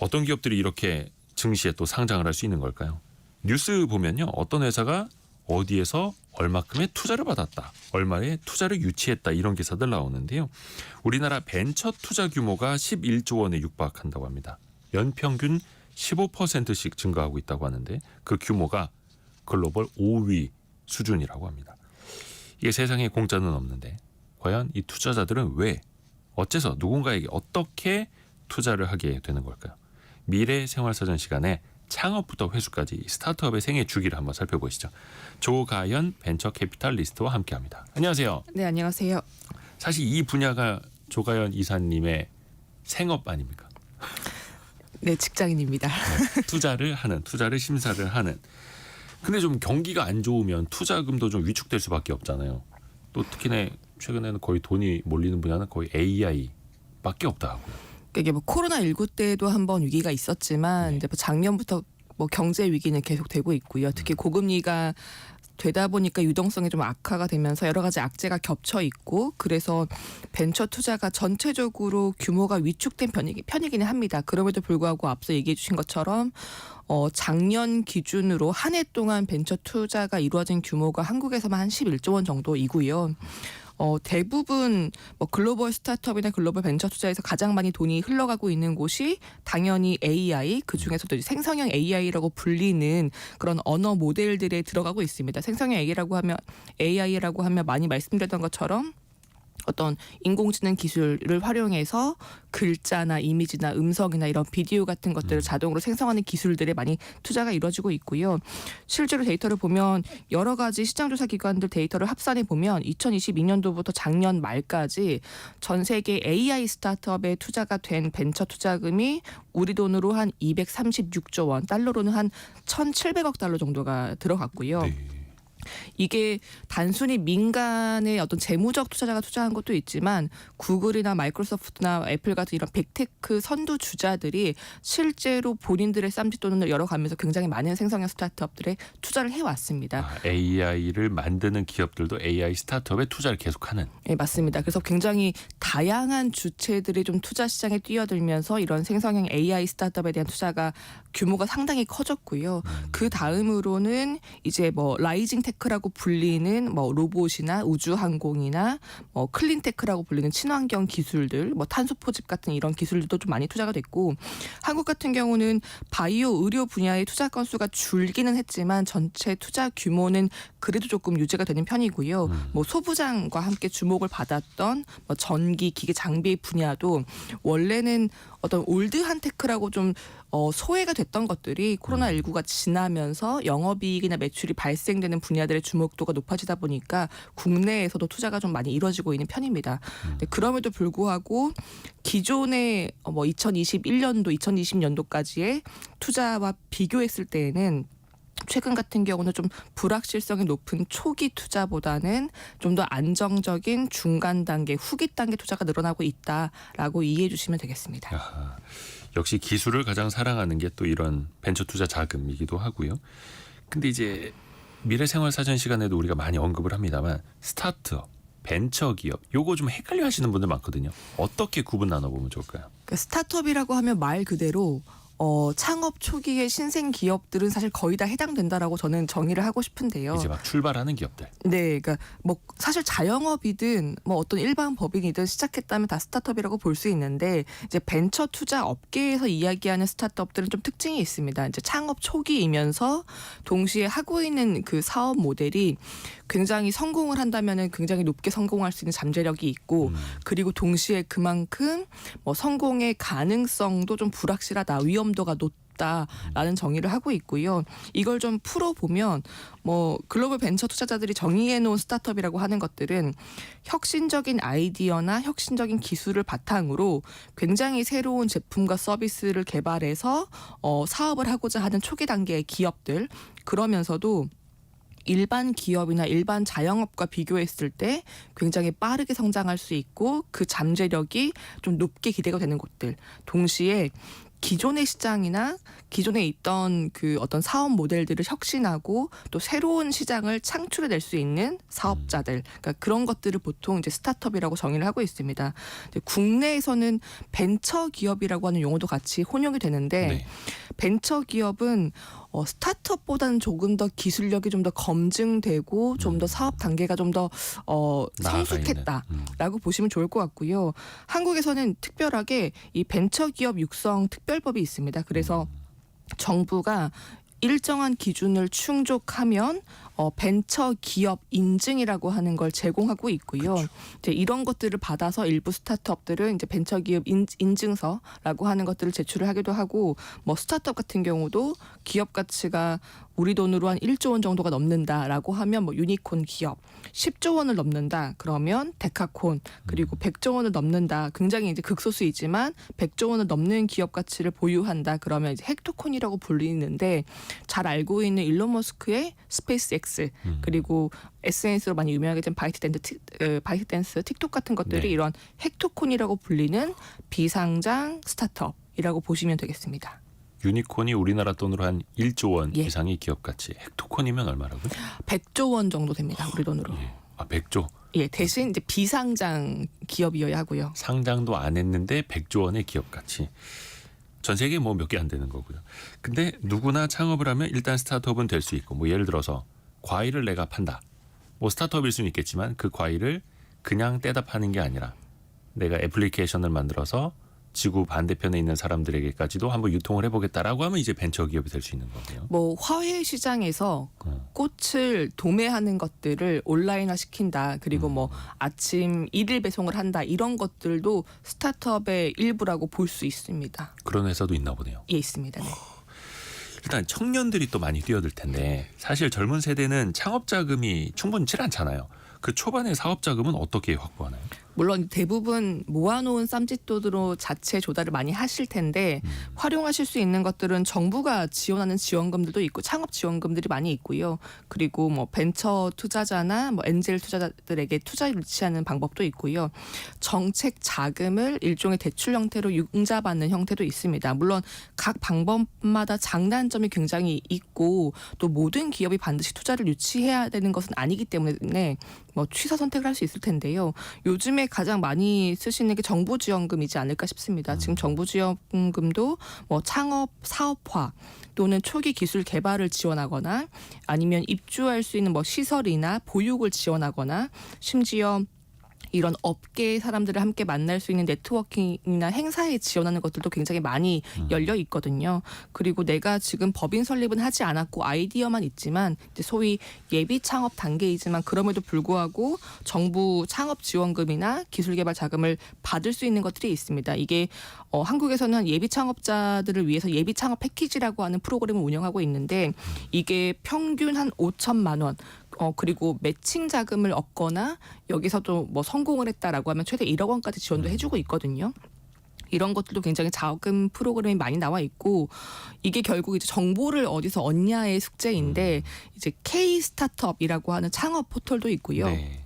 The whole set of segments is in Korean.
어떤 기업들이 이렇게 증시에 또 상장을 할 수 있는 걸까요? 뉴스 보면요. 어떤 회사가 어디에서 얼마큼의 투자를 받았다. 얼마의 투자를 유치했다. 이런 기사들 나오는데요. 우리나라 벤처 투자 규모가 11조 원에 육박한다고 합니다. 연평균 15%씩 증가하고 있다고 하는데 그 규모가 글로벌 5위 수준이라고 합니다. 이게 세상에 공짜는 없는데 과연 이 투자자들은 왜, 어째서 누군가에게 어떻게 투자를 하게 되는 걸까요? 미래 생활사전 시간에 창업부터 회수까지 스타트업의 생애 주기를 한번 살펴보시죠. 조가연 벤처 캐피탈리스트와 함께합니다. 안녕하세요. 네, 안녕하세요. 사실 이 분야가 조가연 이사님의 생업 아닙니까? 네, 직장인입니다. 네, 투자를 심사를 하는. 근데 좀 경기가 안 좋으면 투자금도 좀 위축될 수밖에 없잖아요. 또 특히나 최근에는 거의 돈이 몰리는 분야는 거의 AI밖에 없다 하고요. 이게 뭐 코로나19 때도 한번 위기가 있었지만 네. 이제 뭐 작년부터 뭐 경제 위기는 계속되고 있고요. 특히 고금리가 되다 보니까 유동성이 좀 악화가 되면서 여러 가지 악재가 겹쳐 있고, 그래서 벤처 투자가 전체적으로 규모가 위축된 편이기는 합니다. 그럼에도 불구하고 앞서 얘기해 주신 것처럼 작년 기준으로 한 해 동안 벤처 투자가 이루어진 규모가 한국에서만 한 11조 원 정도이고요. 대부분 뭐 글로벌 스타트업이나 글로벌 벤처 투자에서 가장 많이 돈이 흘러가고 있는 곳이 당연히 AI, 그 중에서도 생성형 AI라고 불리는 그런 언어 모델들에 들어가고 있습니다. 생성형 AI라고 하면 많이 말씀드렸던 것처럼 어떤 인공지능 기술을 활용해서 글자나 이미지나 음성이나 이런 비디오 같은 것들을 자동으로 생성하는 기술들에 많이 투자가 이루어지고 있고요. 실제로 데이터를 보면 여러 가지 시장조사 기관들 데이터를 합산해 보면 2022년도부터 작년 말까지 전 세계 AI 스타트업에 투자가 된 벤처 투자금이 우리 돈으로 한 236조 원, 달러로는 한 1,700억 달러 정도가 들어갔고요. 네. 이게 단순히 민간의 어떤 재무적 투자자가 투자한 것도 있지만 구글이나 마이크로소프트나 애플 같은 이런 빅테크 선두 주자들이 실제로 본인들의 쌈짓돈을 열어가면서 굉장히 많은 생성형 스타트업들에 투자를 해왔습니다. AI를 만드는 기업들도 AI 스타트업에 투자를 계속하는. 네, 맞습니다. 그래서 굉장히 다양한 주체들이 좀 투자 시장에 뛰어들면서 이런 생성형 AI 스타트업에 대한 투자가 규모가 상당히 커졌고요. 그 다음으로는 이제 뭐 라이징 테크라고 불리는 뭐 로봇이나 우주항공이나 뭐 클린테크라고 불리는 친환경 기술들, 뭐 탄소 포집 같은 이런 기술들도 좀 많이 투자가 됐고, 한국 같은 경우는 바이오 의료 분야의 투자 건수가 줄기는 했지만 전체 투자 규모는 그래도 조금 유지가 되는 편이고요. 뭐 소부장과 함께 주목을 받았던 뭐 전기, 기계, 장비 분야도 원래는 어떤 올드한 테크라고 좀 소외가 됐던 것들이 코로나19가 지나면서 영업이익이나 매출이 발생되는 분야들의 주목도가 높아지다 보니까 국내에서도 투자가 좀 많이 이루어지고 있는 편입니다. 그럼에도 불구하고 기존의 뭐 2021년도, 2020년도까지의 투자와 비교했을 때에는 최근 같은 경우는 좀 불확실성이 높은 초기 투자보다는 좀 더 안정적인 중간 단계, 후기 단계 투자가 늘어나고 있다라고 이해해 주시면 되겠습니다. 아하, 역시 기술을 가장 사랑하는 게 또 이런 벤처 투자 자금이기도 하고요. 근데 이제 미래생활사전 시간에도 우리가 많이 언급을 합니다만 스타트업, 벤처기업 요거 좀 헷갈려 하시는 분들 많거든요. 어떻게 구분 나눠보면 좋을까요? 그러니까 스타트업이라고 하면 말 그대로 창업 초기의 신생 기업들은 사실 거의 다 해당된다라고 저는 정의를 하고 싶은데요. 이제 막 출발하는 기업들. 네, 그러니까 뭐 사실 자영업이든 뭐 어떤 일반 법인이든 시작했다면 다 스타트업이라고 볼 수 있는데, 이제 벤처 투자 업계에서 이야기하는 스타트업들은 좀 특징이 있습니다. 이제 창업 초기이면서 동시에 하고 있는 그 사업 모델이 굉장히 성공을 한다면은 굉장히 높게 성공할 수 있는 잠재력이 있고, 그리고 동시에 그만큼 뭐 성공의 가능성도 좀 불확실하다, 위험도가 높다라는 정의를 하고 있고요. 이걸 좀 풀어보면 뭐 글로벌 벤처 투자자들이 정의해 놓은 스타트업이라고 하는 것들은 혁신적인 아이디어나 혁신적인 기술을 바탕으로 굉장히 새로운 제품과 서비스를 개발해서 사업을 하고자 하는 초기 단계의 기업들, 그러면서도 일반 기업이나 일반 자영업과 비교했을 때 굉장히 빠르게 성장할 수 있고 그 잠재력이 좀 높게 기대가 되는 곳들, 동시에 기존의 시장이나 기존에 있던 그 어떤 사업 모델들을 혁신하고 또 새로운 시장을 창출해낼 수 있는 사업자들, 그러니까 그런 것들을 보통 이제 스타트업이라고 정의를 하고 있습니다. 이제 국내에서는 벤처 기업이라고 하는 용어도 같이 혼용이 되는데 네. 벤처 기업은 스타트업보다는 조금 더 기술력이 좀 더 검증되고 좀 더 사업 단계가 좀 더 나아가 성숙했다라고 보시면 좋을 것 같고요. 한국에서는 특별하게 이 벤처 기업 육성 특별법이 있습니다. 그래서 정부가 일정한 기준을 충족하면 벤처 기업 인증이라고 하는 걸 제공하고 있고요. 이제 이런 것들을 받아서 일부 스타트업들은 이제 벤처 기업 인증서라고 하는 것들을 제출을 하기도 하고, 뭐 스타트업 같은 경우도 기업 가치가 우리 돈으로 한 1조 원 정도가 넘는다라고 하면 뭐 유니콘 기업, 10조 원을 넘는다 그러면 데카콘, 그리고 100조 원을 넘는다, 굉장히 이제 극소수이지만 100조 원을 넘는 기업 가치를 보유한다 그러면 이제 헥토콘이라고 불리는데, 잘 알고 있는 일론 머스크의 스페이스X 그리고 SNS로 많이 유명하게 된 바이트댄스, 틱톡 같은 것들이 네. 이런 헥토콘이라고 불리는 비상장 스타트업이라고 보시면 되겠습니다. 유니콘이 우리나라 돈으로 한 1조 원 예. 이상의 기업 가치. 헥토콘이면 얼마라고요? 100조 원 정도 됩니다. 우리 돈으로. 예. 100조. 예, 대신 이제 비상장 기업이어야 하고요. 상장도 안 했는데 100조 원의 기업 가치. 전 세계 뭐 몇 개 안 되는 거고요. 근데 누구나 창업을 하면 일단 스타트업은 될 수 있고, 뭐 예를 들어서 과일을 내가 판다. 뭐 스타트업일 수는 있겠지만 그 과일을 그냥 떼다 파는 게 아니라 내가 애플리케이션을 만들어서 지구 반대편에 있는 사람들에게까지도 한번 유통을 해보겠다라고 하면 이제 벤처 기업이 될 수 있는 거고요. 뭐 화훼 시장에서 꽃을 도매하는 것들을 온라인화 시킨다. 그리고 뭐 아침 1일 배송을 한다. 이런 것들도 스타트업의 일부라고 볼 수 있습니다. 그런 회사도 있나 보네요. 예, 있습니다. 네. 일단 청년들이 또 많이 뛰어들 텐데 사실 젊은 세대는 창업 자금이 충분치 않잖아요. 그 초반에 사업 자금은 어떻게 확보하나요? 물론 대부분 모아놓은 쌈짓돈으로 자체 조달을 많이 하실 텐데 활용하실 수 있는 것들은 정부가 지원하는 지원금들도 있고 창업 지원금들이 많이 있고요. 그리고 뭐 벤처 투자자나 뭐 엔젤 투자자들에게 투자를 유치하는 방법도 있고요. 정책 자금을 일종의 대출 형태로 융자받는 형태도 있습니다. 물론 각 방법마다 장단점이 굉장히 있고 또 모든 기업이 반드시 투자를 유치해야 되는 것은 아니기 때문에 뭐 취사 선택을 할 수 있을 텐데요. 요즘에 가장 많이 쓰시는 게 정부 지원금이지 않을까 싶습니다. 지금 정부 지원금도 뭐 창업 사업화 또는 초기 기술 개발을 지원하거나 아니면 입주할 수 있는 뭐 시설이나 보육을 지원하거나 심지어 이런 업계 사람들을 함께 만날 수 있는 네트워킹이나 행사에 지원하는 것들도 굉장히 많이 열려 있거든요. 그리고 내가 지금 법인 설립은 하지 않았고 아이디어만 있지만 이제 소위 예비 창업 단계이지만 그럼에도 불구하고 정부 창업 지원금이나 기술 개발 자금을 받을 수 있는 것들이 있습니다. 이게 한국에서는 예비 창업자들을 위해서 예비 창업 패키지라고 하는 프로그램을 운영하고 있는데 이게 평균 한 5천만 원. 그리고 매칭 자금을 얻거나 여기서도 뭐 성공을 했다라고 하면 최대 1억 원까지 지원도 해주고 있거든요. 이런 것들도 굉장히 자금 프로그램이 많이 나와 있고 이게 결국 이제 정보를 어디서 얻냐의 숙제인데 이제 K 스타트업이라고 하는 창업 포털도 있고요. 네.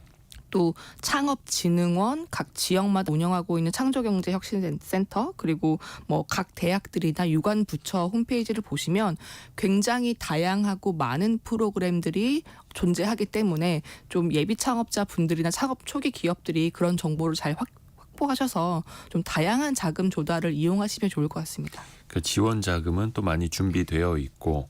또 창업진흥원 각 지역마다 운영하고 있는 창조경제혁신센터 그리고 뭐 각 대학들이나 유관 부처 홈페이지를 보시면 굉장히 다양하고 많은 프로그램들이 존재하기 때문에 좀 예비 창업자 분들이나 창업 초기 기업들이 그런 정보를 잘 확보하셔서 좀 다양한 자금 조달을 이용하시면 좋을 것 같습니다. 그 지원 자금은 또 많이 준비되어 있고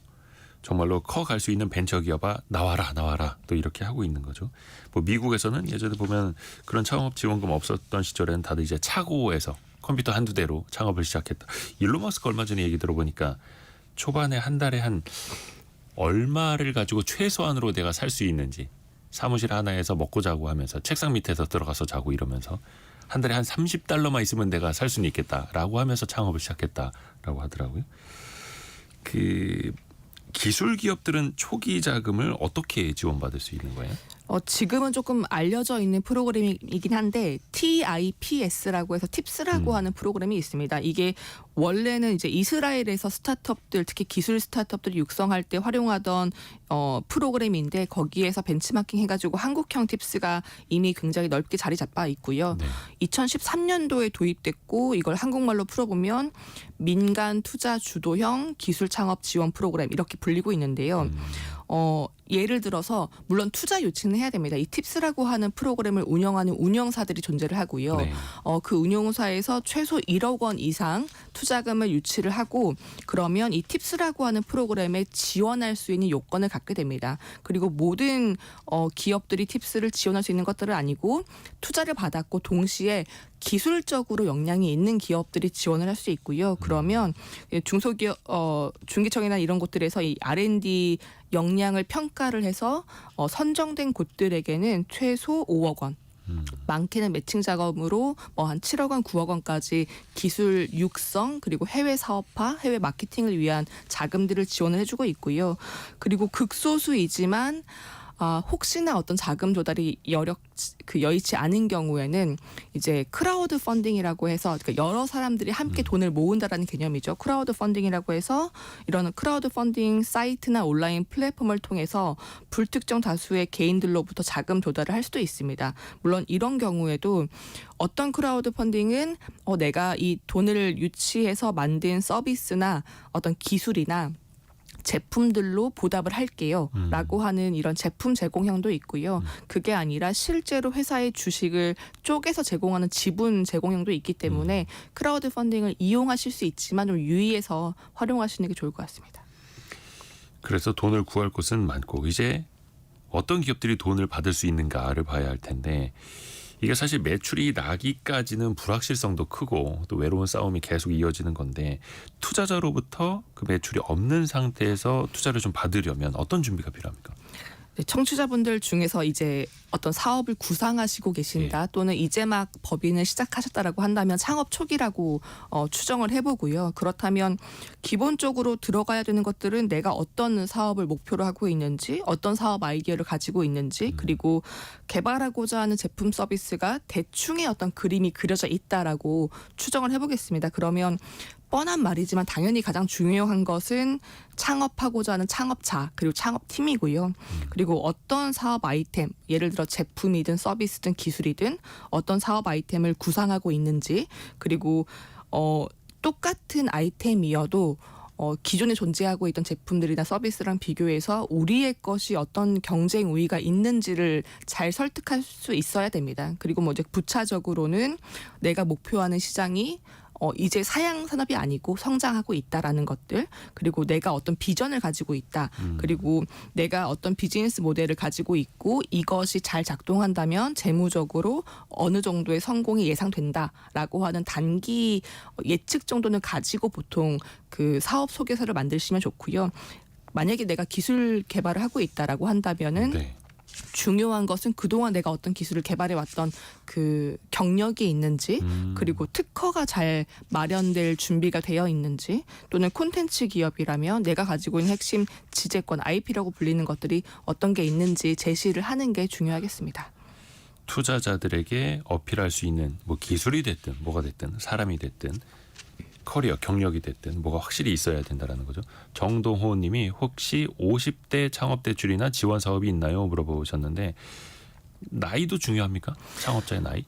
정말로 커갈 수 있는 벤처 기업아 나와라 또 이렇게 하고 있는 거죠. 뭐 미국에서는 예전에 보면 그런 창업 지원금 없었던 시절에는 다들 이제 차고에서 컴퓨터 한두 대로 창업을 시작했다. 일론 머스크 얼마 전에 얘기 들어보니까 초반에 한 달에 한 얼마를 가지고 최소한으로 내가 살 수 있는지 사무실 하나에서 먹고 자고 하면서 책상 밑에서 들어가서 자고 이러면서 한 달에 한 $30만 있으면 내가 살 수는 있겠다라고 하면서 창업을 시작했다라고 하더라고요. 그 기술 기업들은 초기 자금을 어떻게 지원받을 수 있는 거예요? 지금은 조금 알려져 있는 프로그램이긴 한데 TIPS라고 해서 팁스라고 하는 프로그램이 있습니다. 이게 원래는 이제 이스라엘에서 스타트업들, 특히 기술 스타트업들을 육성할 때 활용하던 프로그램인데 거기에서 벤치마킹 해가지고 한국형 팁스가 이미 굉장히 넓게 자리 잡아 있고요. 네. 2013년도에 도입됐고 이걸 한국말로 풀어보면 민간 투자 주도형 기술 창업 지원 프로그램 이렇게 불리고 있는데요. 예를 들어서 물론 투자 유치는 해야 됩니다. 이 팁스라고 하는 프로그램을 운영하는 운영사들이 존재를 하고요. 네. 그 운영사에서 최소 1억 원 이상 투자금을 유치를 하고 그러면 이 팁스라고 하는 프로그램에 지원할 수 있는 요건을 갖게 됩니다. 그리고 모든 기업들이 팁스를 지원할 수 있는 것들은 아니고 투자를 받았고 동시에 기술적으로 역량이 있는 기업들이 지원을 할 수 있고요. 그러면 중소기업, 중기청이나 이런 곳들에서 이 R&D 역량을 평가를 해서 선정된 곳들에게는 최소 5억 원. 많게는 매칭 자금으로 뭐 한 7억 원, 9억 원까지 기술 육성 그리고 해외 사업화, 해외 마케팅을 위한 자금들을 지원을 해주고 있고요. 그리고 극소수이지만 혹시나 어떤 자금 조달이 여의치 않은 경우에는 이제 크라우드 펀딩이라고 해서 그러니까 여러 사람들이 함께 돈을 모은다라는 개념이죠. 크라우드 펀딩이라고 해서 이런 크라우드 펀딩 사이트나 온라인 플랫폼을 통해서 불특정 다수의 개인들로부터 자금 조달을 할 수도 있습니다. 물론 이런 경우에도 어떤 크라우드 펀딩은 내가 이 돈을 유치해서 만든 서비스나 어떤 기술이나 제품들로 보답을 할게요 라고 하는 이런 제품 제공형도 있고요. 그게 아니라 실제로 회사의 주식을 쪼개서 제공하는 지분 제공형도 있기 때문에 크라우드 펀딩을 이용하실 수 있지만 좀 유의해서 활용하시는 게 좋을 것 같습니다. 그래서 돈을 구할 곳은 많고 이제 어떤 기업들이 돈을 받을 수 있는가를 봐야 할 텐데 이게 사실 매출이 나기까지는 불확실성도 크고 또 외로운 싸움이 계속 이어지는 건데 투자자로부터 그 매출이 없는 상태에서 투자를 좀 받으려면 어떤 준비가 필요합니까? 네, 청취자분들 중에서 이제 어떤 사업을 구상하시고 계신다 또는 이제 막 법인을 시작하셨다라고 한다면 창업 초기라고 추정을 해보고요. 그렇다면 기본적으로 들어가야 되는 것들은 내가 어떤 사업을 목표로 하고 있는지 어떤 사업 아이디어를 가지고 있는지 그리고 개발하고자 하는 제품 서비스가 대충의 어떤 그림이 그려져 있다라고 추정을 해보겠습니다. 그러면 뻔한 말이지만 당연히 가장 중요한 것은 창업하고자 하는 창업자 그리고 창업팀이고요. 그리고 어떤 사업 아이템 예를 들어 제품이든 서비스든 기술이든 어떤 사업 아이템을 구상하고 있는지 그리고 똑같은 아이템이어도 기존에 존재하고 있던 제품들이나 서비스랑 비교해서 우리의 것이 어떤 경쟁 우위가 있는지를 잘 설득할 수 있어야 됩니다. 그리고 뭐 이제 부차적으로는 내가 목표하는 시장이 이제 사양 산업이 아니고 성장하고 있다라는 것들 그리고 내가 어떤 비전을 가지고 있다 그리고 내가 어떤 비즈니스 모델을 가지고 있고 이것이 잘 작동한다면 재무적으로 어느 정도의 성공이 예상된다라고 하는 단기 예측 정도는 가지고 보통 그 사업 소개서를 만드시면 좋고요. 만약에 내가 기술 개발을 하고 있다라고 한다면은 네. 중요한 것은 그동안 내가 어떤 기술을 개발해왔던 그 경력이 있는지 그리고 특허가 잘 마련될 준비가 되어 있는지 또는 콘텐츠 기업이라면 내가 가지고 있는 핵심 지재권 IP라고 불리는 것들이 어떤 게 있는지 제시를 하는 게 중요하겠습니다. 투자자들에게 어필할 수 있는 뭐 기술이 됐든 뭐가 됐든 사람이 됐든 커리어 경력이 됐든 뭐가 확실히 있어야 된다라는 거죠. 정동호 님이 혹시 50대 창업 대출이나 지원 사업이 있나요? 물어보셨는데 나이도 중요합니까? 창업자의 나이?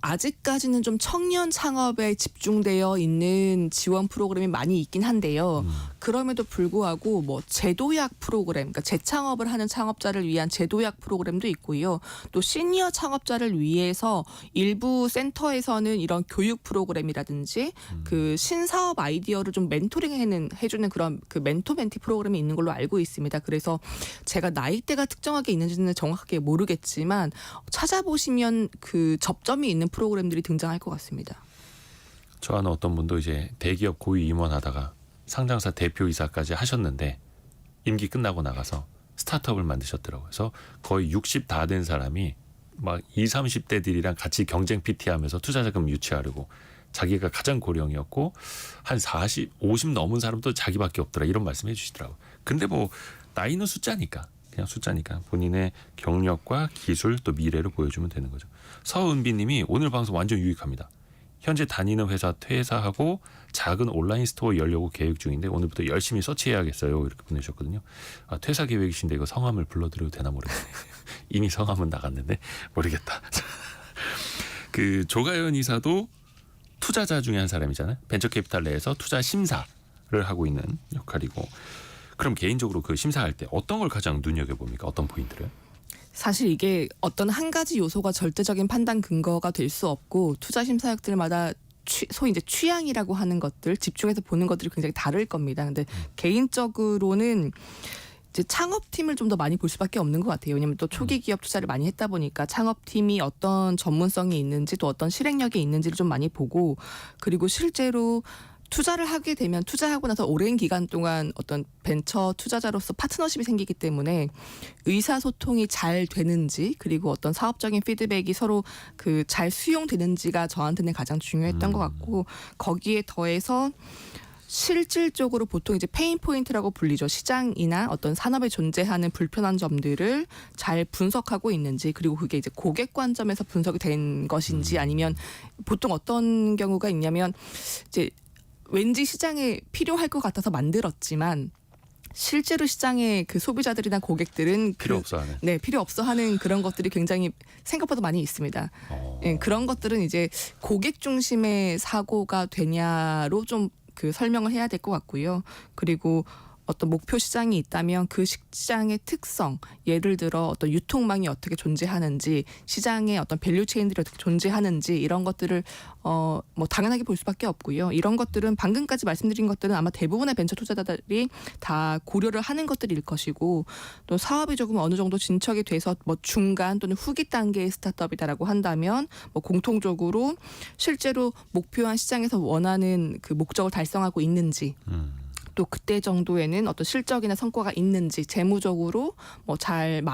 아직까지는 좀 청년 창업에 집중되어 있는 지원 프로그램이 많이 있긴 한데요. 그럼에도 불구하고 뭐 제도약 프로그램, 그러니까 재창업을 하는 창업자를 위한 제도약 프로그램도 있고요. 또 시니어 창업자를 위해서 일부 센터에서는 이런 교육 프로그램이라든지 그 신사업 아이디어를 좀 멘토링 해주는 그런 그 멘토 멘티 프로그램이 있는 걸로 알고 있습니다. 그래서 제가 나이대가 특정하게 있는지는 정확하게 모르겠지만 찾아보시면 그 접점이 있는 프로그램들이 등장할 것 같습니다. 저 아는 어떤 분도 이제 대기업 고위 임원하다가 상장사 대표이사까지 하셨는데 임기 끝나고 나가서 스타트업을 만드셨더라고요. 그래서 거의 60 다 된 사람이 막 20, 30대들이랑 같이 경쟁 PT하면서 투자자금 유치하려고 자기가 가장 고령이었고 한 40, 50 넘은 사람도 자기밖에 없더라 이런 말씀해 주시더라고요. 근데 뭐 나이는 숫자니까 그냥 숫자니까 본인의 경력과 기술 또 미래를 보여주면 되는 거죠. 서은비님이 오늘 방송 완전 유익합니다. 현재 다니는 회사 퇴사하고 작은 온라인 스토어 열려고 계획 중인데 오늘부터 열심히 서치해야겠어요. 이렇게 보내셨거든요. 아, 퇴사 계획이신데 이거 성함을 불러드려도 되나 모르겠네요. 이미 성함은 나갔는데 모르겠다. 그 조가연 이사도 투자자 중에 한 사람이잖아요. 벤처캐피탈 내에서 투자 심사를 하고 있는 역할이고, 그럼 개인적으로 그 심사할 때 어떤 걸 가장 눈여겨봅니까? 어떤 포인트를? 사실 이게 어떤 한 가지 요소가 절대적인 판단 근거가 될 수 없고 투자 심사역들마다 소위 이제 취향이라고 하는 것들, 집중해서 보는 것들이 굉장히 다를 겁니다. 근데 개인적으로는 이제 창업팀을 좀 더 많이 볼 수밖에 없는 것 같아요. 왜냐하면 또 초기 기업 투자를 많이 했다 보니까 창업팀이 어떤 전문성이 있는지 또 어떤 실행력이 있는지를 좀 많이 보고, 그리고 실제로 투자를 하게 되면 투자하고 나서 오랜 기간 동안 어떤 벤처 투자자로서 파트너십이 생기기 때문에 의사소통이 잘 되는지, 그리고 어떤 사업적인 피드백이 서로 그 잘 수용되는지가 저한테는 가장 중요했던 것 같고, 거기에 더해서 실질적으로 보통 이제 페인 포인트라고 불리죠. 시장이나 어떤 산업에 존재하는 불편한 점들을 잘 분석하고 있는지, 그리고 그게 이제 고객 관점에서 분석이 된 것인지, 아니면 보통 어떤 경우가 있냐면 이제 왠지 시장에 필요할 것 같아서 만들었지만 실제로 시장의 그 소비자들이나 고객들은 필요 없어 하는. 네, 필요 없어 하는 그런 것들이 굉장히 생각보다 많이 있습니다. 예, 그런 것들은 이제 고객 중심의 사고가 되냐로 좀 그 설명을 해야 될 것 같고요. 그리고 어떤 목표 시장이 있다면 그 시장의 특성, 예를 들어 어떤 유통망이 어떻게 존재하는지, 시장의 어떤 밸류 체인들이 어떻게 존재하는지, 이런 것들을 뭐 당연하게 볼 수밖에 없고요. 이런 것들은 방금까지 말씀드린 것들은 아마 대부분의 벤처 투자자들이 다 고려를 하는 것들일 것이고, 또 사업이 조금 어느 정도 진척이 돼서 뭐 중간 또는 후기 단계의 스타트업이다라고 한다면 뭐 공통적으로 실제로 목표한 시장에서 원하는 그 목적을 달성하고 있는지, 또 그때 정도에는 어떤 실적이나 성과가 있는지, 재무적으로 뭐 잘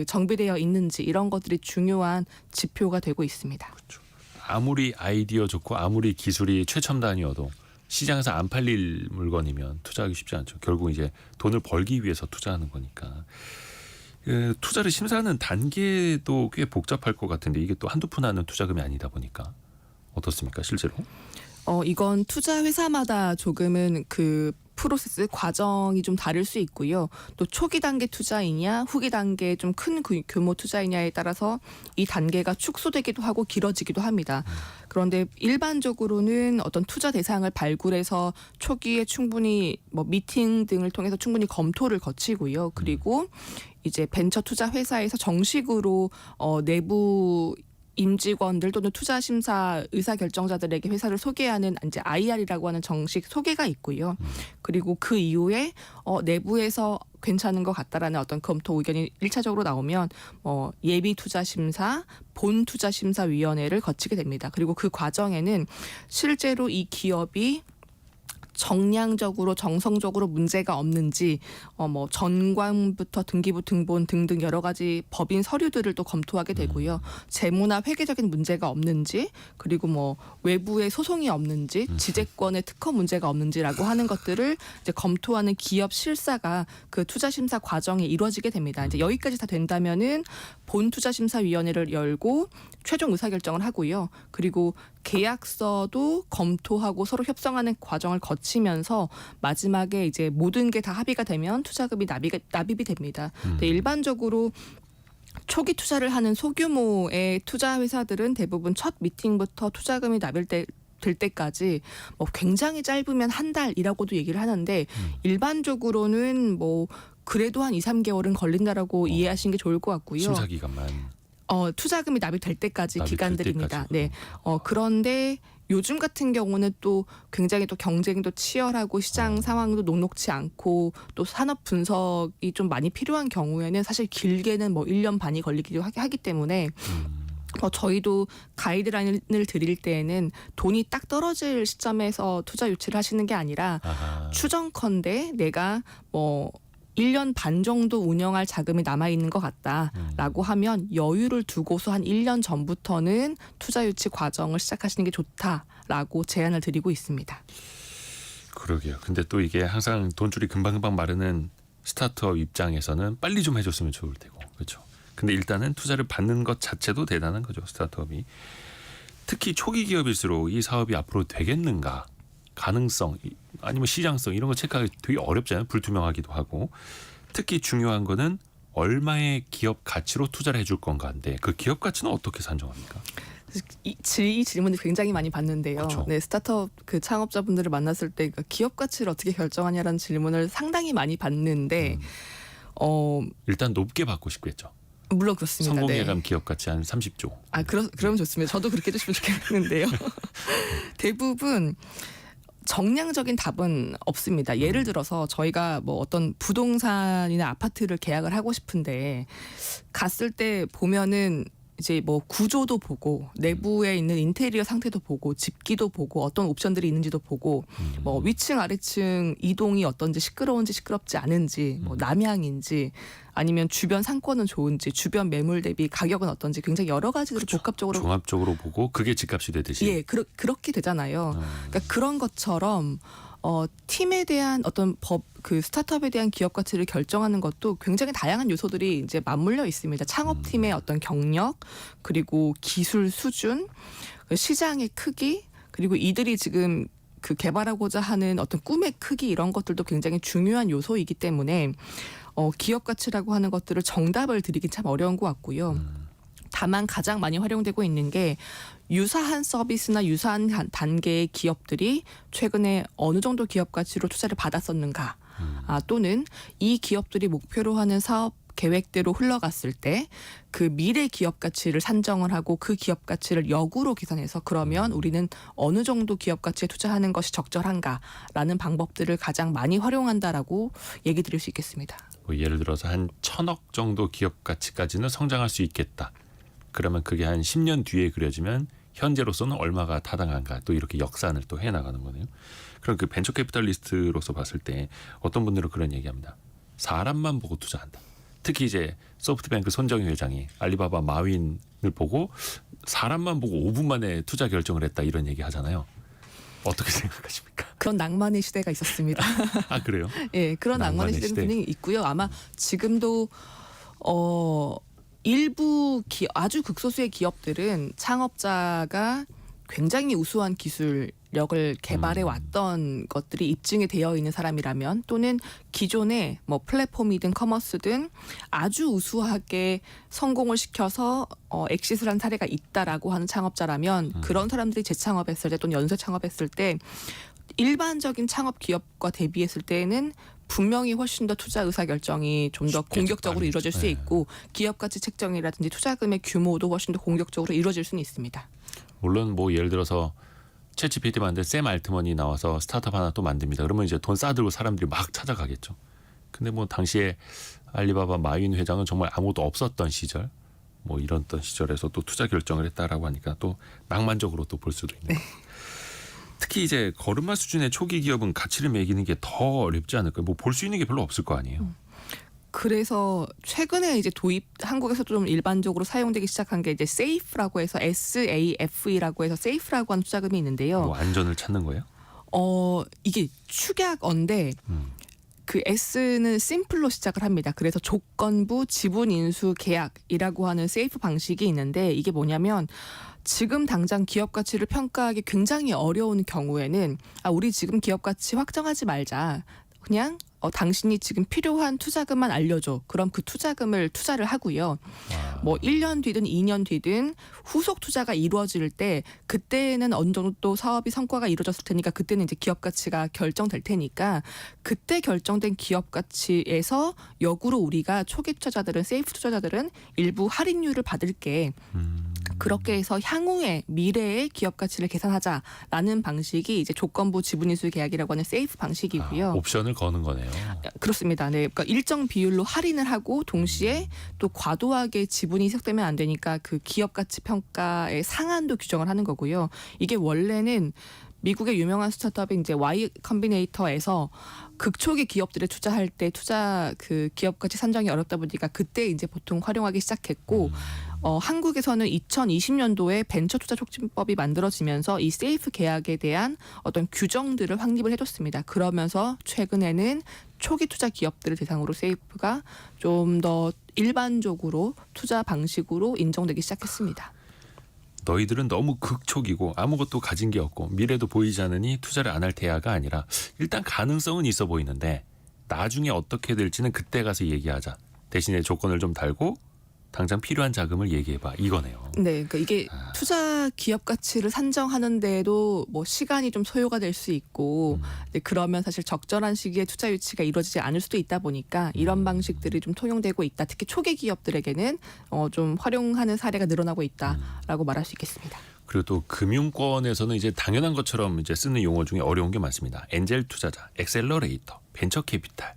정비되어 있는지, 이런 것들이 중요한 지표가 되고 있습니다. 그렇죠. 아무리 아이디어 좋고 아무리 기술이 최첨단이어도 시장에서 안 팔릴 물건이면 투자하기 쉽지 않죠. 결국 이제 돈을 벌기 위해서 투자하는 거니까. 그 투자를 심사하는 단계도 꽤 복잡할 것 같은데 이게 또 한두 푼 하는 투자금이 아니다 보니까 어떻습니까, 실제로? 이건 투자 회사마다 조금은 그 프로세스 과정이 좀 다를 수 있고요. 또 초기 단계 투자이냐 후기 단계 좀 큰 규모 투자이냐에 따라서 이 단계가 축소되기도 하고 길어지기도 합니다. 그런데 일반적으로는 어떤 투자 대상을 발굴해서 초기에 충분히 뭐 미팅 등을 통해서 충분히 검토를 거치고요. 그리고 이제 벤처 투자 회사에서 정식으로 내부 임직원들 또는 투자 심사 의사 결정자들에게 회사를 소개하는 이제 IR이라고 하는 정식 소개가 있고요. 그리고 그 이후에 내부에서 괜찮은 것 같다라는 어떤 검토 의견이 1차적으로 나오면 예비 투자 심사, 본 투자 심사 위원회를 거치게 됩니다. 그리고 그 과정에는 실제로 이 기업이 정량적으로 정성적으로 문제가 없는지, 뭐 전관부터 등기부 등본 등등 여러 가지 법인 서류들을 또 검토하게 되고요. 재무나 회계적인 문제가 없는지, 그리고 뭐 외부의 소송이 없는지, 지재권의 특허 문제가 없는지라고 하는 것들을 이제 검토하는 기업 실사가 그 투자 심사 과정에 이루어지게 됩니다. 이제 여기까지 다 된다면은 본 투자 심사 위원회를 열고 최종 의사결정을 하고요. 그리고 계약서도 검토하고 서로 협상하는 과정을 거치면서 마지막에 이제 모든 게 다 합의가 되면 투자금이 납입이 됩니다. 근데 일반적으로 초기 투자를 하는 소규모의 투자 회사들은 대부분 첫 미팅부터 투자금이 될 때까지 뭐 굉장히 짧으면 한 달이라고도 얘기를 하는데 일반적으로는 뭐 그래도 한 2, 3개월은 걸린다라고 이해하시는 게 좋을 것 같고요. 심사 기간만. 투자금이 납입될 때까지 납입될 기간들입니다. 때까지. 네. 그런데 요즘 같은 경우는 또 굉장히 또 경쟁도 치열하고 시장 상황도 녹록치 않고 또 산업 분석이 좀 많이 필요한 경우에는 사실 길게는 뭐 1년 반이 걸리기도 하기 때문에 저희도 가이드라인을 드릴 때에는 돈이 딱 떨어질 시점에서 투자 유치를 하시는 게 아니라 추정컨대 내가 뭐 1년 반 정도 운영할 자금이 남아있는 것 같다라고 하면 여유를 두고서 한 1년 전부터는 투자 유치 과정을 시작하시는 게 좋다라고 제안을 드리고 있습니다. 그러게요. 근데 또 이게 항상 돈줄이 금방금방 마르는 스타트업 입장에서는 빨리 좀 해줬으면 좋을 테고, 그렇죠. 근데 일단은 투자를 받는 것 자체도 대단한 거죠, 스타트업이. 특히 초기 기업일수록 이 사업이 앞으로 되겠는가, 가능성 아니면 시장성 이런 거 체크하기 되게 어렵잖아요. 불투명하기도 하고. 특히 중요한 거는 얼마의 기업 가치로 투자를 해줄 건가인데 그 기업 가치는 어떻게 산정합니까? 이 질문을 굉장히 많이 받는데요. 그렇죠. 네, 스타트업 그 창업자분들을 만났을 때 기업 가치를 어떻게 결정하냐라는 질문을 상당히 많이 받는데 일단 높게 받고 싶겠죠. 물론 그렇습니다. 성공예감 네. 기업 가치 한 30조. 그러면 좋습니다. 저도 그렇게 해주시면 좋겠는데요. 대부분 정량적인 답은 없습니다. 예를 들어서 저희가 뭐 어떤 부동산이나 아파트를 계약을 하고 싶은데 갔을 때 보면은 이제 뭐 구조도 보고 내부에 있는 인테리어 상태도 보고 집기도 보고 어떤 옵션들이 있는지도 보고 뭐 위층 아래층 이동이 어떤지 시끄러운지 시끄럽지 않은지 뭐 남향인지 아니면 주변 상권은 좋은지 주변 매물 대비 가격은 어떤지 굉장히 여러 가지를 그렇죠. 복합적으로 종합적으로 보고 그게 집값이 되듯이. 예 그렇게 되잖아요. 그러니까 그런 것처럼 팀에 대한 어떤 그 스타트업에 대한 기업 가치를 결정하는 것도 굉장히 다양한 요소들이 이제 맞물려 있습니다. 창업팀의 어떤 경력, 그리고 기술 수준, 시장의 크기, 그리고 이들이 지금 그 개발하고자 하는 어떤 꿈의 크기 이런 것들도 굉장히 중요한 요소이기 때문에 기업 가치라고 하는 것들을 정답을 드리긴 참 어려운 것 같고요. 다만 가장 많이 활용되고 있는 게 유사한 서비스나 유사한 단계의 기업들이 최근에 어느 정도 기업 가치로 투자를 받았었는가, 또는 이 기업들이 목표로 하는 사업 계획대로 흘러갔을 때 그 미래 기업 가치를 산정을 하고 그 기업 가치를 역으로 계산해서 그러면 우리는 어느 정도 기업 가치에 투자하는 것이 적절한가라는 방법들을 가장 많이 활용한다라고 얘기 드릴 수 있겠습니다. 뭐 예를 들어서 한 1,000억 정도 기업 가치까지는 성장할 수 있겠다. 그러면 그게 한 10년 뒤에 그려지면 현재로서는 얼마가 타당한가, 또 이렇게 역산을 또 해나가는 거네요. 그럼 그 벤처 캐피탈리스트로서 봤을 때 어떤 분들은 그런 얘기합니다. 사람만 보고 투자한다. 특히 이제 소프트뱅크 손정희 회장이 알리바바 마윈을 보고 사람만 보고 5분 만에 투자 결정을 했다, 이런 얘기 하잖아요. 어떻게 생각하십니까? 그런 낭만의 시대가 있었습니다. 아, 그래요? 예, 그런 낭만의 시대는 분명히 있고요. 아마 지금도 일부 아주 극소수의 기업들은 창업자가 굉장히 우수한 기술력을 개발해 왔던 것들이 입증이 되어 있는 사람이라면, 또는 기존에 뭐 플랫폼이든 커머스든 아주 우수하게 성공을 시켜서 엑시트를 한 사례가 있다라고 하는 창업자라면 그런 사람들이 재창업했을 때 또는 연쇄 창업했을 때 일반적인 창업 기업과 대비했을 때는 분명히 훨씬 더 투자 의사 결정이 좀 더 공격적으로 이루어질 수 있고 기업 가치 책정이라든지 투자금의 규모도 훨씬 더 공격적으로 이루어질 수는 있습니다. 물론 뭐 예를 들어서 챗GPT 만든 샘 알트먼이 나와서 스타트업 하나 또 만듭니다. 그러면 이제 돈 싸들고 사람들이 막 찾아가겠죠. 근데 뭐 당시에 알리바바 마윈 회장은 정말 아무도 없었던 시절, 뭐 이런 시절에서 또 투자 결정을 했다라고 하니까 또 낭만적으로 또 볼 수도 있는. 특히 이제 걸음마 수준의 초기 기업은 가치를 매기는 게 더 어렵지 않을까요? 뭐 볼 수 있는 게 별로 없을 거 아니에요. 그래서 최근에 이제 한국에서 좀 일반적으로 사용되기 시작한 게 이제 SAFE라고 해서 SAFE라고 해서 SAFE라고 하는 투자금이 있는데요. 뭐 안전을 찾는 거예요? 이게 축약어인데 그 S는 심플로 시작을 합니다. 그래서 조건부 지분 인수 계약이라고 하는 세이프 방식이 있는데, 이게 뭐냐면 지금 당장 기업 가치를 평가하기 굉장히 어려운 경우에는 우리 지금 기업 가치 확정하지 말자. 그냥 당신이 지금 필요한 투자금만 알려줘. 그럼 그 투자금을 투자를 하고요. 뭐 1년 뒤든 2년 뒤든 후속 투자가 이루어질 때 그때는 어느 정도 또 사업이 성과가 이루어졌을 테니까 그때는 이제 기업 가치가 결정될 테니까 그때 결정된 기업 가치에서 역으로 우리가 초기 투자자들은 세이프 투자자들은 일부 할인율을 받을게. 그렇게 해서 향후에 미래의 기업 가치를 계산하자라는 방식이 이제 조건부 지분인수 계약이라고 하는 세이프 방식이고요. 옵션을 거는 거네요. 그렇습니다. 네, 그러니까 일정 비율로 할인을 하고 동시에 또 과도하게 지분이 희석되면 안 되니까 그 기업 가치 평가의 상한도 규정을 하는 거고요. 이게 원래는 미국의 유명한 스타트업인 이제 Y 컴비네이터에서 극초기 기업들에 투자할 때 그 기업 가치 산정이 어렵다 보니까 그때 이제 보통 활용하기 시작했고, 한국에서는 2020년도에 벤처 투자 촉진법이 만들어지면서 이 세이프 계약에 대한 어떤 규정들을 확립을 해줬습니다. 그러면서 최근에는 초기 투자 기업들을 대상으로 세이프가 좀 더 일반적으로 투자 방식으로 인정되기 시작했습니다. 너희들은 너무 극초기고 아무것도 가진 게 없고 미래도 보이지 않으니 투자를 안 할 대야가 아니라 일단 가능성은 있어 보이는데 나중에 어떻게 될지는 그때 가서 얘기하자. 대신에 조건을 좀 달고 당장 필요한 자금을 얘기해봐 이거네요. 네, 그러니까 이게 투자 기업 가치를 산정하는데도 뭐 시간이 좀 소요가 될 수 있고, 네, 그러면 사실 적절한 시기에 투자 유치가 이루어지지 않을 수도 있다 보니까 이런 방식들이 좀 통용되고 있다. 특히 초기 기업들에게는 좀 활용하는 사례가 늘어나고 있다라고 말할 수 있겠습니다. 그리고 또 금융권에서는 이제 당연한 것처럼 이제 쓰는 용어 중에 어려운 게 많습니다. 엔젤 투자자, 엑셀러레이터, 벤처 캐피탈.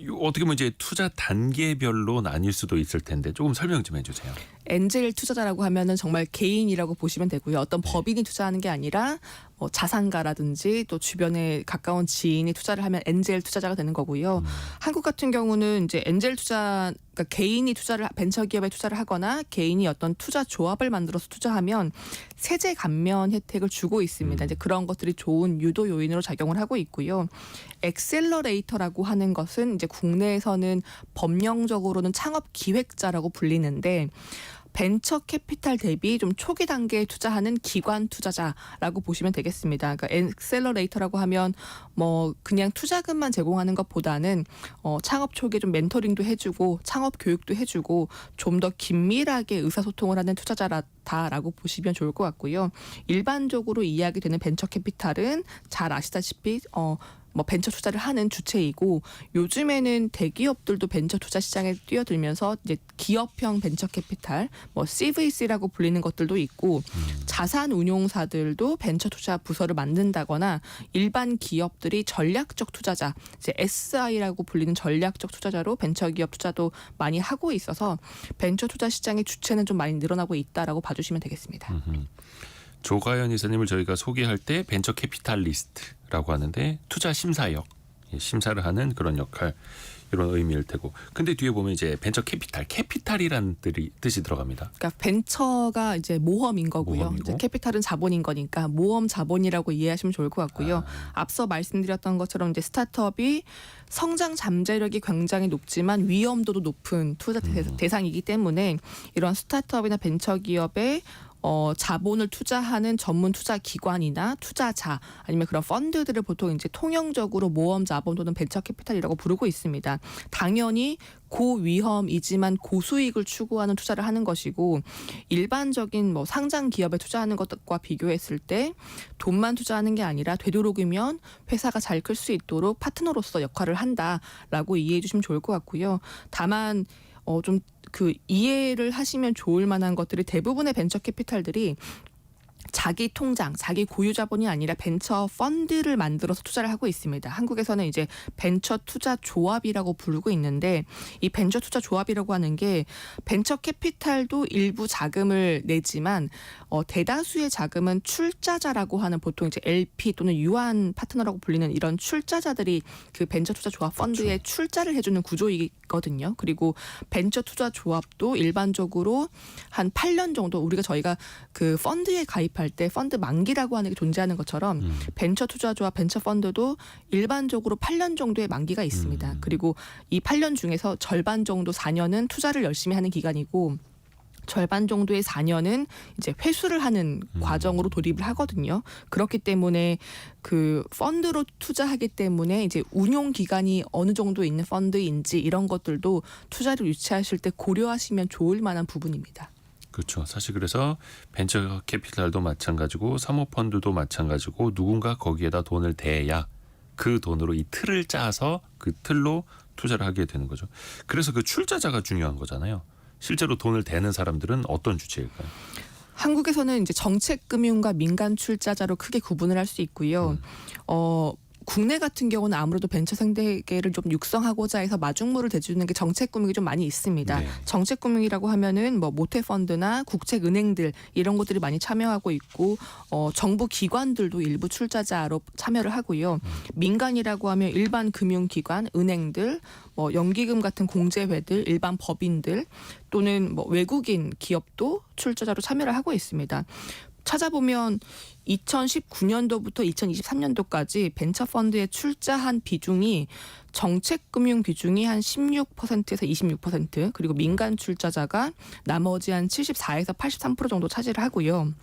이거 어떻게 보면 이제 투자 단계별로 나뉠 수도 있을 텐데 조금 설명 좀 해주세요. 엔젤 투자자라고 하면은 정말 개인이라고 보시면 되고요. 어떤 법인이 투자하는 게 아니라 뭐 자산가라든지 또 주변에 가까운 지인이 투자를 하면 엔젤 투자자가 되는 거고요. 한국 같은 경우는 이제 엔젤 투자, 그러니까 개인이 투자를 벤처 기업에 투자를 하거나 개인이 어떤 투자 조합을 만들어서 투자하면 세제 감면 혜택을 주고 있습니다. 이제 그런 것들이 좋은 유도 요인으로 작용을 하고 있고요. 엑셀러레이터라고 하는 것은 이제 국내에서는 법령적으로는 창업 기획자라고 불리는데 벤처 캐피탈 대비 좀 초기 단계에 투자하는 기관 투자자라고 보시면 되겠습니다. 그러니까 엑셀러레이터라고 하면 뭐 그냥 투자금만 제공하는 것보다는 창업 초기에 좀 멘토링도 해주고 창업 교육도 해주고 좀 더 긴밀하게 의사소통을 하는 투자자라고 보시면 좋을 것 같고요. 일반적으로 이야기 되는 벤처 캐피탈은 잘 아시다시피 뭐 벤처 투자를 하는 주체이고 요즘에는 대기업들도 벤처 투자 시장에 뛰어들면서 이제 기업형 벤처 캐피탈, 뭐 CVC라고 불리는 것들도 있고 자산 운용사들도 벤처 투자 부서를 만든다거나 일반 기업들이 전략적 투자자, 이제 SI라고 불리는 전략적 투자자로 벤처 기업 투자도 많이 하고 있어서 벤처 투자 시장의 주체는 좀 많이 늘어나고 있다라고 봐주시면 되겠습니다. 조가연 이사님을 저희가 소개할 때 벤처 캐피탈리스트라고 하는데 투자 심사역, 심사를 하는 그런 역할, 이런 의미일 테고. 근데 뒤에 보면 이제 벤처 캐피탈이라는 뜻이 들어갑니다. 그러니까 벤처가 이제 모험인 거고요. 모험이고. 이제 캐피탈은 자본인 거니까 모험 자본이라고 이해하시면 좋을 것 같고요. 앞서 말씀드렸던 것처럼 이제 스타트업이 성장 잠재력이 굉장히 높지만 위험도도 높은 투자 대상이기 때문에 이런 스타트업이나 벤처 기업의 자본을 투자하는 전문 투자 기관이나 투자자 아니면 그런 펀드들을 보통 이제 통영적으로 모험 자본 또는 벤처 캐피탈이라고 부르고 있습니다. 당연히 고위험이지만 고수익을 추구하는 투자를 하는 것이고 일반적인 뭐 상장 기업에 투자하는 것과 비교했을 때 돈만 투자하는 게 아니라 되도록이면 회사가 잘 클 수 있도록 파트너로서 역할을 한다라고 이해해 주시면 좋을 것 같고요. 다만 좀 그 이해를 하시면 좋을 만한 것들이 대부분의 벤처 캐피탈들이 자기 통장, 자기 고유 자본이 아니라 벤처 펀드를 만들어서 투자를 하고 있습니다. 한국에서는 이제 벤처 투자 조합이라고 부르고 있는데 이 벤처 투자 조합이라고 하는 게 벤처 캐피탈도 일부 자금을 내지만 대다수의 자금은 출자자라고 하는 보통 이제 LP 또는 유한 파트너라고 불리는 이런 출자자들이 그 벤처 투자 조합 펀드에 그렇죠. 출자를 해주는 구조이거든요. 그리고 벤처 투자 조합도 일반적으로 한 8년 정도 저희가 그 펀드에 가입할 때 펀드 만기라고 하는 게 존재하는 것처럼 벤처 투자 조합 벤처 펀드도 일반적으로 8년 정도의 만기가 있습니다. 그리고 이 8년 중에서 절반 정도 4년은 투자를 열심히 하는 기간이고 절반 정도의 4년은 이제 회수를 하는 과정으로 돌입을 하거든요. 그렇기 때문에 그 펀드로 투자하기 때문에 이제 운용 기간이 어느 정도 있는 펀드인지 이런 것들도 투자를 유치하실 때 고려하시면 좋을 만한 부분입니다. 그렇죠. 사실 그래서 벤처 캐피탈도 마찬가지고 사모펀드도 마찬가지고 누군가 거기에다 돈을 대야 그 돈으로 이 틀을 짜서 그 틀로 투자를 하게 되는 거죠. 그래서 그 출자자가 중요한 거잖아요. 실제로 돈을 대는 사람들은 어떤 주체일까요? 한국에서는 이제 정책금융과 민간 출자자로 크게 구분을 할 수 있고요. 국내 같은 경우는 아무래도 벤처 생태계를 좀 육성하고자 해서 마중물을 대주는 게 정책금융이 좀 많이 있습니다. 네. 정책금융이라고 하면은 뭐 모태펀드나 국책은행들 이런 것들이 많이 참여하고 있고 정부 기관들도 일부 출자자로 참여를 하고요. 민간이라고 하면 일반 금융기관, 은행들, 뭐 연기금 같은 공제회들, 일반 법인들 또는 뭐 외국인 기업도 출자자로 참여를 하고 있습니다. 찾아보면 2019년도부터 2023년도까지 벤처펀드에 출자한 비중이 정책금융 비중이 한 16%에서 26%, 그리고 민간 출자자가 나머지 한 74에서 83% 정도 차지를 하고요.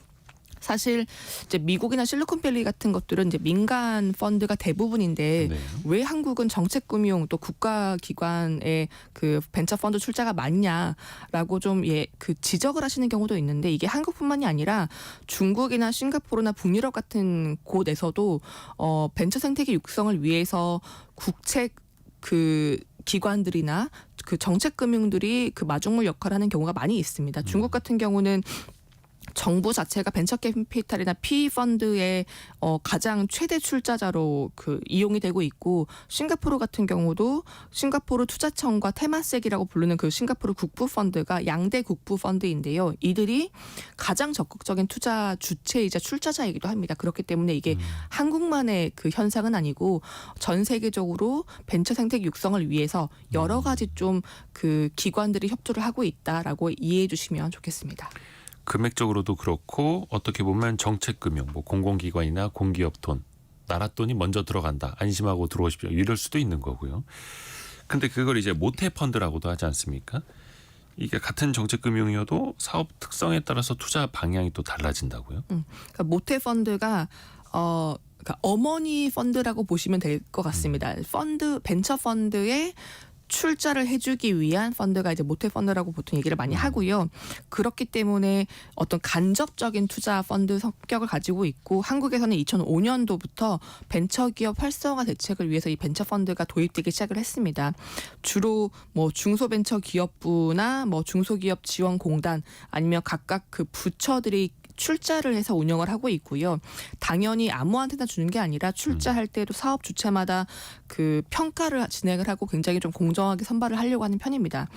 사실 이제 미국이나 실리콘밸리 같은 것들은 이제 민간 펀드가 대부분인데 네. 왜 한국은 정책금융 또 국가기관의 그 벤처 펀드 출자가 많냐라고 좀 그 지적을 하시는 경우도 있는데, 이게 한국뿐만이 아니라 중국이나 싱가포르나 북유럽 같은 곳에서도 벤처 생태계 육성을 위해서 국책 그 기관들이나 그 정책금융들이 그 마중물 역할을 하는 경우가 많이 있습니다. 중국 같은 경우는 정부 자체가 벤처 캐피탈이나 PE 펀드의 가장 최대 출자자로 그 이용이 되고 있고, 싱가포르 같은 경우도 싱가포르 투자청과 테마섹이라고 부르는 그 싱가포르 국부 펀드가 양대 국부 펀드인데요. 이들이 가장 적극적인 투자 주체이자 출자자이기도 합니다. 그렇기 때문에 이게 한국만의 그 현상은 아니고 전 세계적으로 벤처 생태계 육성을 위해서 여러 가지 좀 그 기관들이 협조를 하고 있다라고 이해해 주시면 좋겠습니다. 금액적으로도 그렇고 어떻게 보면 정책금융, 뭐 공공기관이나 공기업 돈, 나라 돈이 먼저 들어간다. 안심하고 들어오십시오. 이럴 수도 있는 거고요. 근데 그걸 이제 모태 펀드라고도 하지 않습니까? 이게 같은 정책금융이어도 사업 특성에 따라서 투자 방향이 또 달라진다고요? 그러니까 모태 펀드가 그러니까 어머니 펀드라고 보시면 될 것 같습니다. 펀드 벤처 펀드에 출자를 해주기 위한 펀드가 이제 모태 펀드라고 보통 얘기를 많이 하고요. 그렇기 때문에 어떤 간접적인 투자 펀드 성격을 가지고 있고, 한국에서는 2005년도부터 벤처기업 활성화 대책을 위해서 이 벤처 펀드가 도입되기 시작을 했습니다. 주로 뭐 중소벤처기업부나 뭐 중소기업지원공단 아니면 각각 그 부처들이 출자를 해서 운영을 하고 있고요. 당연히 아무한테나 주는 게 아니라 출자할 때도 사업 주체마다 그 평가를 진행을 하고 굉장히 좀 공정하게 선발을 하려고 하는 편입니다.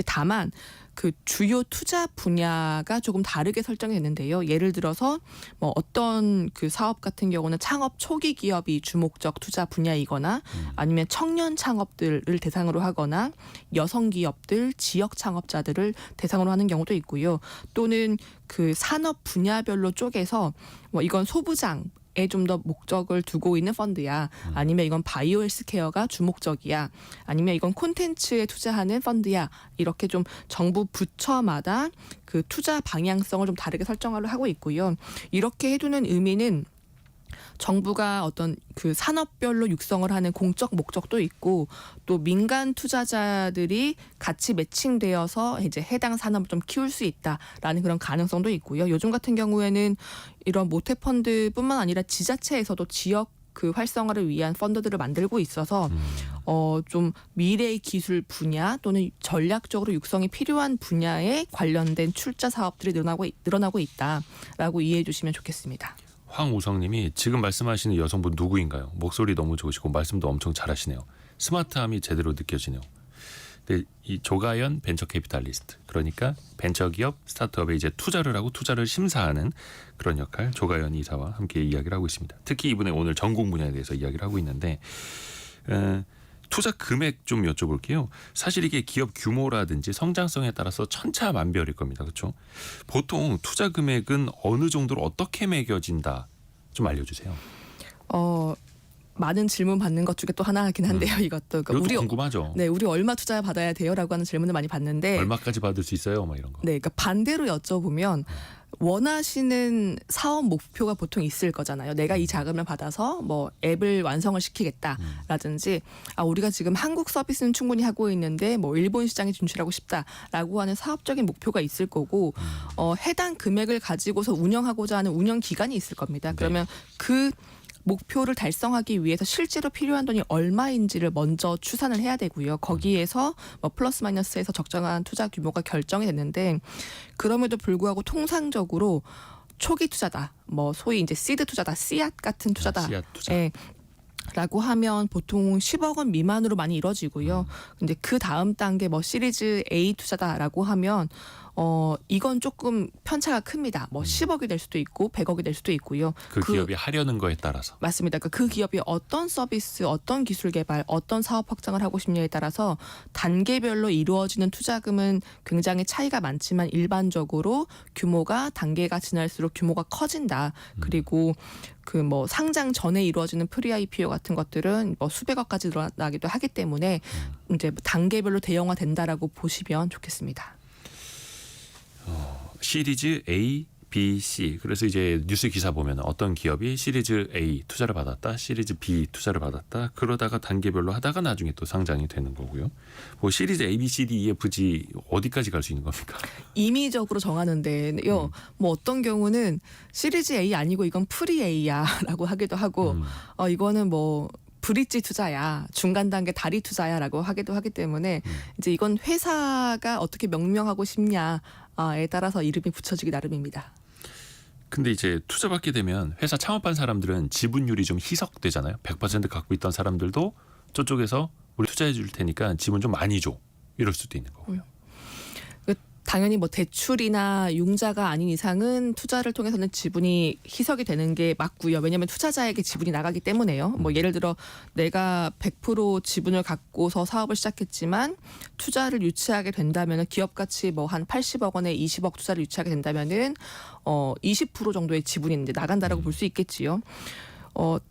다만 그 주요 투자 분야가 조금 다르게 설정이 됐는데요. 예를 들어서 뭐 어떤 그 사업 같은 경우는 창업 초기 기업이 주목적 투자 분야이거나 아니면 청년 창업들을 대상으로 하거나 여성 기업들, 지역 창업자들을 대상으로 하는 경우도 있고요. 또는 그 산업 분야별로 쪼개서 뭐 이건 소부장 에 좀 더 목적을 두고 있는 펀드야, 아니면 이건 바이오 헬스케어가 주목적이야, 아니면 이건 콘텐츠에 투자하는 펀드야, 이렇게 좀 정부 부처마다 그 투자 방향성을 좀 다르게 설정을 하고 있고요. 이렇게 해두는 의미는 정부가 어떤 그 산업별로 육성을 하는 공적 목적도 있고, 또 민간 투자자들이 같이 매칭되어서 이제 해당 산업을 좀 키울 수 있다라는 그런 가능성도 있고요. 요즘 같은 경우에는 이런 모태 펀드뿐만 아니라 지자체에서도 지역 그 활성화를 위한 펀드들을 만들고 있어서 좀 미래의 기술 분야 또는 전략적으로 육성이 필요한 분야에 관련된 출자 사업들이 늘어나고 있다라고 이해해 주시면 좋겠습니다. 황우성님이 지금 말씀하시는 여성분 누구인가요? 목소리 너무 좋으시고 말씀도 엄청 잘하시네요. 스마트함이 제대로 느껴지네요. 근데 이 조가연 벤처 캐피탈리스트, 그러니까 벤처기업 스타트업에 이제 투자를 하고 투자를 심사하는 그런 역할, 조가연 이사와 함께 이야기를 하고 있습니다. 특히 이분의 오늘 전공 분야에 대해서 이야기를 하고 있는데, 투자 금액 좀 여쭤볼게요. 사실 이게 기업 규모라든지 성장성에 따라서 천차만별일 겁니다. 그렇죠? 보통 투자 금액은 어느 정도로 어떻게 매겨진다 좀 알려주세요. 많은 질문 받는 것 중에 또 하나긴 한데요. 이것도 그러니까 이것도 궁금하죠. 네, 우리 얼마 투자 받아야 돼요라고 하는 질문을 많이 받는데, 얼마까지 받을 수 있어요? 막 이런 거. 네, 그러니까 반대로 여쭤보면 원하시는 사업 목표가 보통 있을 거잖아요. 내가 이 자금을 받아서 뭐 앱을 완성을 시키겠다라든지, 우리가 지금 한국 서비스는 충분히 하고 있는데 뭐 일본 시장에 진출하고 싶다라고 하는 사업적인 목표가 있을 거고, 해당 금액을 가지고서 운영하고자 하는 운영 기간이 있을 겁니다. 네. 그러면 그 목표를 달성하기 위해서 실제로 필요한 돈이 얼마인지를 먼저 추산을 해야 되고요. 거기에서 뭐 플러스 마이너스해서 적정한 투자 규모가 결정이 됐는데, 그럼에도 불구하고 통상적으로 초기 투자다, 뭐 소위 이제 시드 투자다, 씨앗 같은 투자다, 씨앗 투자. 예, 라고 하면 보통 10억 원 미만으로 많이 이루어지고요. 근데 그 다음 단계 뭐 시리즈 A 투자다라고 하면 이건 조금 편차가 큽니다. 뭐 10억이 될 수도 있고 100억이 될 수도 있고요. 그 기업이 하려는 거에 따라서. 맞습니다. 그러니까 그 기업이 어떤 서비스, 어떤 기술 개발, 어떤 사업 확장을 하고 싶냐에 따라서 단계별로 이루어지는 투자금은 굉장히 차이가 많지만 일반적으로 규모가 단계가 지날수록 규모가 커진다. 그리고 그 뭐 상장 전에 이루어지는 프리 IPO 같은 것들은 뭐 수백억까지 늘어나기도 하기 때문에 이제 단계별로 대형화 된다라고 보시면 좋겠습니다. 시리즈 A, B, C. 그래서 이제 뉴스 기사 보면 어떤 기업이 시리즈 A 투자를 받았다, 시리즈 B 투자를 받았다. 그러다가 단계별로 하다가 나중에 또 상장이 되는 거고요. 뭐 시리즈 A, B, C, D, E, F, G 어디까지 갈 수 있는 겁니까? 임의적으로 정하는데요. 뭐 어떤 경우는 시리즈 A 아니고 이건 프리 A야라고 하기도 하고, 이거는 뭐 브릿지 투자야, 중간 단계 다리 투자야라고 하기도 하기 때문에 이제 이건 회사가 어떻게 명명하고 싶냐에 따라서 이름이 붙여지기 나름입니다. 근데 이제 투자 받게 되면 회사 창업한 사람들은 지분율이 좀 희석되잖아요. 100% 갖고 있던 사람들도 저쪽에서 우리 투자해 줄 테니까 지분 좀 많이 줘. 이럴 수도 있는 거고요. 당연히 뭐 대출이나 융자가 아닌 이상은 투자를 통해서는 지분이 희석이 되는 게 맞고요. 왜냐하면 투자자에게 지분이 나가기 때문에요. 뭐 예를 들어 내가 100% 지분을 갖고서 사업을 시작했지만 투자를 유치하게 된다면 기업 가치 뭐 한 80억 원에 20억 투자를 유치하게 된다면은 20% 정도의 지분이 이제 나간다라고 볼 수 있겠지요.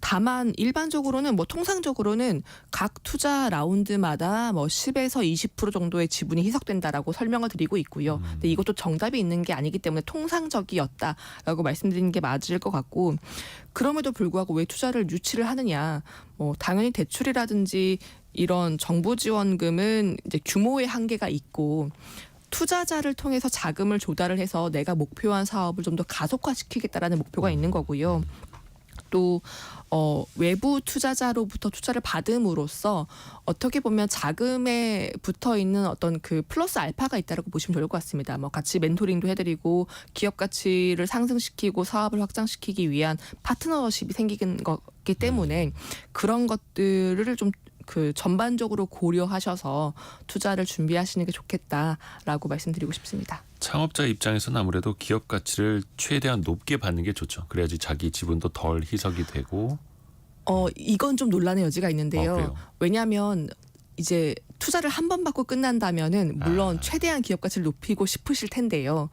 다만 일반적으로는 뭐 통상적으로는 각 투자 라운드마다 뭐 10에서 20% 정도의 지분이 희석된다라고 설명을 드리고 있고요. 근데 이것도 정답이 있는 게 아니기 때문에 통상적이었다라고 말씀드리는 게 맞을 것 같고, 그럼에도 불구하고 왜 투자를 유치를 하느냐? 당연히 대출이라든지 이런 정부 지원금은 이제 규모의 한계가 있고, 투자자를 통해서 자금을 조달을 해서 내가 목표한 사업을 좀 더 가속화시키겠다라는 목표가 있는 거고요. 또 외부 투자자로부터 투자를 받음으로써 어떻게 보면 자금에 붙어 있는 어떤 그 플러스 알파가 있다라고 보시면 좋을 것 같습니다. 뭐 같이 멘토링도 해드리고 기업 가치를 상승시키고 사업을 확장시키기 위한 파트너십이 생기는 거기 때문에 그런 것들을 좀 그 전반적으로 고려하셔서 투자를 준비하시는 게 좋겠다라고 말씀드리고 싶습니다. 창업자 입장에서는 아무래도 기업 가치를 최대한 높게 받는 게 좋죠. 그래야지 자기 지분도 덜 희석이 되고. 이건 좀 논란의 여지가 있는데요. 그래요? 왜냐하면 이제 투자를 한 번 받고 끝난다면은 물론 최대한 기업 가치를 높이고 싶으실 텐데요.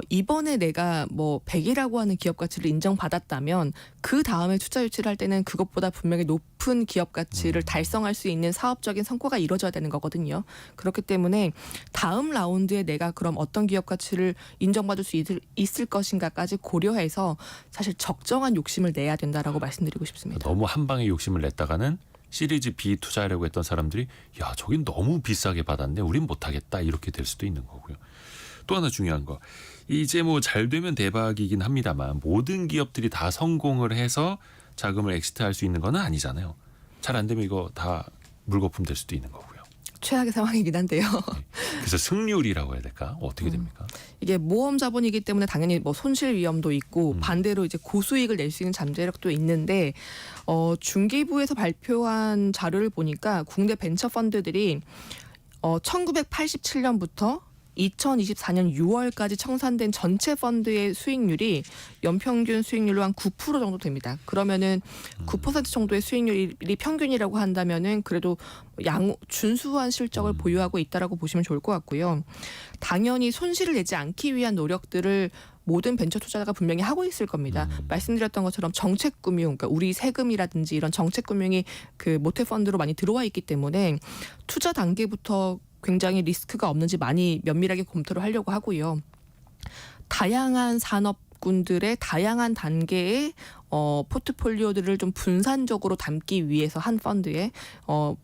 이번에 내가 뭐 100이라고 하는 기업 가치를 인정받았다면 그 다음에 투자 유치를 할 때는 그것보다 분명히 높은 기업 가치를 달성할 수 있는 사업적인 성과가 이루어져야 되는 거거든요. 그렇기 때문에 다음 라운드에 내가 그럼 어떤 기업 가치를 인정받을 수 있을 것인가까지 고려해서 사실 적정한 욕심을 내야 된다라고 말씀드리고 싶습니다. 너무 한 방에 욕심을 냈다가는 시리즈 B 투자하려고 했던 사람들이 야 저긴 너무 비싸게 받았네 우린 못하겠다 이렇게 될 수도 있는 거고요. 또 하나 중요한 거 이제 뭐 잘 되면 대박이긴 합니다만 모든 기업들이 다 성공을 해서 자금을 엑시트할 수 있는 건 아니잖아요. 잘 안 되면 이거 다 물거품 될 수도 있는 거고요. 최악의 상황이긴 한데요. 그래서 승률이라고 해야 될까? 어떻게 됩니까? 이게 모험 자본이기 때문에 당연히 뭐 손실 위험도 있고 반대로 이제 고수익을 낼 수 있는 잠재력도 있는데 중기부에서 발표한 자료를 보니까 국내 벤처 펀드들이 1987년부터 2024년 6월까지 청산된 전체 펀드의 수익률이 연평균 수익률로 한 9% 정도 됩니다. 그러면은 9% 정도의 수익률이 평균이라고 한다면은 그래도 준수한 실적을 보유하고 있다라고 보시면 좋을 것 같고요. 당연히 손실을 내지 않기 위한 노력들을 모든 벤처 투자자가 분명히 하고 있을 겁니다. 말씀드렸던 것처럼 정책금융, 그러니까 우리 세금이라든지 이런 정책금융이 그 모태 펀드로 많이 들어와 있기 때문에 투자 단계부터 굉장히 리스크가 없는지 많이 면밀하게 검토를 하려고 하고요. 다양한 산업군들의 다양한 단계의 포트폴리오들을 좀 분산적으로 담기 위해서 한 펀드에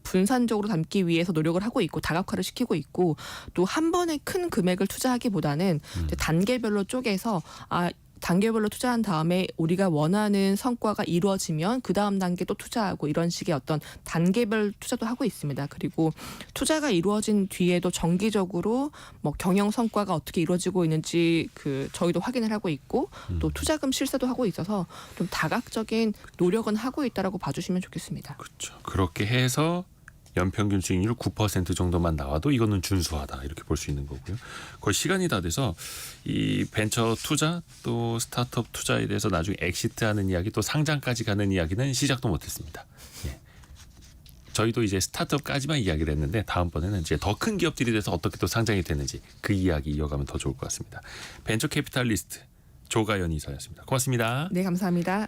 분산적으로 담기 위해서 노력을 하고 있고 다각화를 시키고 있고 또 한 번에 큰 금액을 투자하기보다는 이제 단계별로 쪼개서 단계별로 투자한 다음에 우리가 원하는 성과가 이루어지면 그 다음 단계 또 투자하고 이런 식의 어떤 단계별 투자도 하고 있습니다. 그리고 투자가 이루어진 뒤에도 정기적으로 뭐 경영 성과가 어떻게 이루어지고 있는지 저희도 확인을 하고 있고 또 투자금 실사도 하고 있어서 좀 다각적인 노력은 하고 있다라고 봐주시면 좋겠습니다. 그렇죠. 그렇게 해서 연평균 수익률 9% 정도만 나와도 이거는 준수하다 이렇게 볼 수 있는 거고요. 거의 시간이 다 돼서 이 벤처 투자 또 스타트업 투자에 대해서 나중에 엑시트하는 이야기 또 상장까지 가는 이야기는 시작도 못했습니다. 예. 저희도 이제 스타트업까지만 이야기를 했는데 다음번에는 이제 더 큰 기업들이 돼서 어떻게 또 상장이 되는지 그 이야기 이어가면 더 좋을 것 같습니다. 벤처 캐피탈리스트 조가연 이사였습니다. 고맙습니다. 네, 감사합니다.